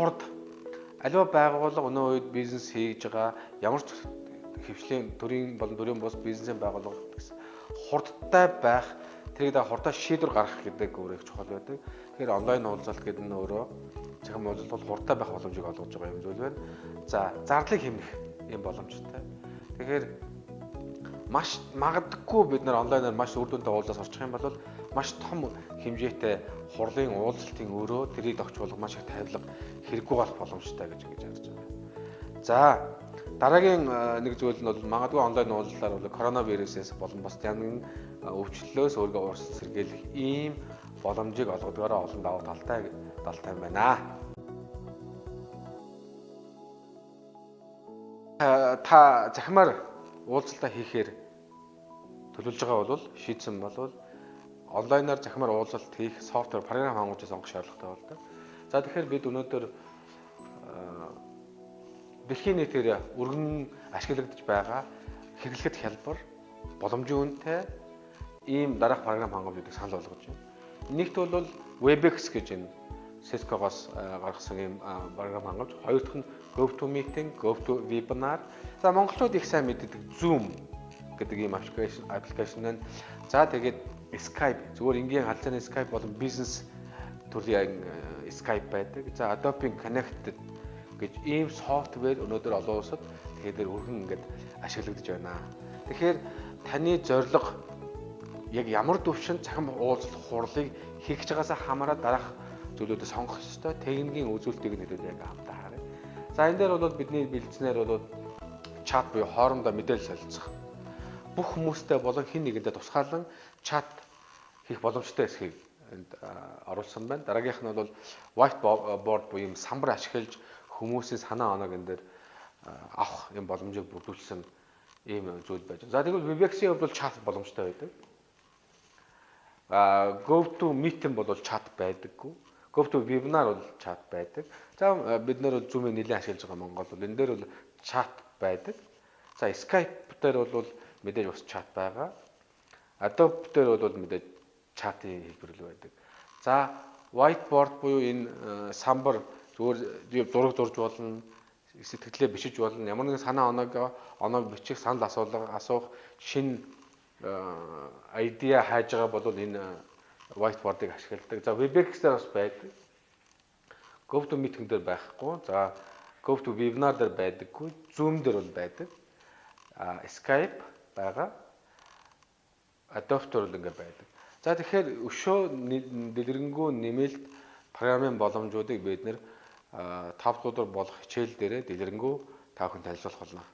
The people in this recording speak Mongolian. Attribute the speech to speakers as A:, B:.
A: хурд аливаа байгууллага өнөө үед бизнес хийж байгаа ямар ч хвшлийн төрийн болон төрийн бус бизнесийн байгууллага гэсэн хурдтай байх тэрийг да хурдтай шийдвэр гаргах гэдэг өөр их чухал байдаг. Тэгэхээр онлайн уулзалт гэдэг нь өөрөө цахим уулзалт бол хурдтай байх боломжийг олгож байгаа юм зүйл байна. За зардлыг хэмнэх юм боломжтой. Тэгэхээр маш магадгүй бид нар онлайнаар маш үр дүнтэй уулзаас орчих юм бол маш том хэмжээтэй хурлын уулзалтын өрөө тэрийг огцруулах маш их тавилга хэрэггүй болох боломжтой гэж харж байгаа. За дараагийн нэг зүйл нь бол магадгүй онлайн уулзалтаар бол коронавирусээс болон бас янгийн өвчлөлөөс өөрийгөө уурсан сэргийлэх ийм боломжийг олгодгоороо олон давуу талтай байна. Та захимаар уулзалтаа хийхээр төлөвлөж байгаа бол шийдсэн бол онлайнаар захимаар уулзалт хийх софтвер програм хангуулж сонгох шаардлагатай болдог. За тэгэхээр бид өнөөдөр дэлхийн нийтээр өргөн ашиглагдаж байгаа хэрэглэхэд хялбар, боломжийн үнэтэй ийм дараах програм хангамжуудыг санал болгож байна. Нэгт бол Webex гэж энэ Cisco-гоос гаргасан ийм програм хангамж. Хоёр дахь нь GoToMeeting, GoToWebinar. За монголчууд их сайн мэддэг Zoom гэдэг ийм аппликейшн байна. За тэгээд Skype зүгээр энгийн халзааны Skype болон бизнес төрлийн Skype байдаг. За Adobe Connect гэж ийм софтвер өнөөдөр олон улсад тэгээд өргөн ингээд ашиглагдаж байна. Тэгэхээр таны зорилго яг ямар төвшөнд цахим уулзалт хурлыг хийх чагаасаа хамаарат дараах зүйлүүдээ сонгох ёстой. Техникийн үзүүлэлтийг нэдэд яг хамтаа харъя. За энэ дээр бол бидний бэлдснээр бол чат буюу хоорондоо мэдээлэл солилцох. Бүх хүмүүстэй болон хэн нэгэндээ тусгаалan чат хийх боломжтой эсхийг энд оруулсан байна. Дараагийнх нь бол whiteboard буюу самбар ашиглаж хүмүүсийн санаа оноог энэ дээр авах юм боломжийг бүрдүүлсэн ийм зүйл байж байна. За тэгвэл Webex-ийн хувьд бол чат боломжтой байдаг. GoToMeeting бол чат байдаггүй. GoToWebinar бол чат байдаг. За бид нэр Zoom-ыг нэлээд ашиглаж байгаа Монгол бол энэ дээр бол чат байдаг. За Skype дээр бол мэдээж бас чат байгаа. Adobe дээр бол мэдээж чатын хэлбэрлэл байдаг. За whiteboard буюу энэ самбар зүгээр зураг зурж болно, сэтгэлдээ бичиж болно, ямар нэгэн санаа оноог бичих, санал асуух, шинэ идея хайж байгаа бол энэ whiteboard-ыг ашигладаг. За Webex дээр бас байдаг. GoToMeeting дээр байхгүй. За GoToWebinar дээр байдаггүй. Zoom дээр бол байдаг. Skype байгаа. Adobe дээр бол ингэ байдаг. За тэгэхээр өшөө дэлгэрэнгүй нэмэлт програмын боломжуудыг бид нэр 5 дугаар болох хичээл дээрээ дэлгэрэнгүй та бүхэн танилцуулах болно.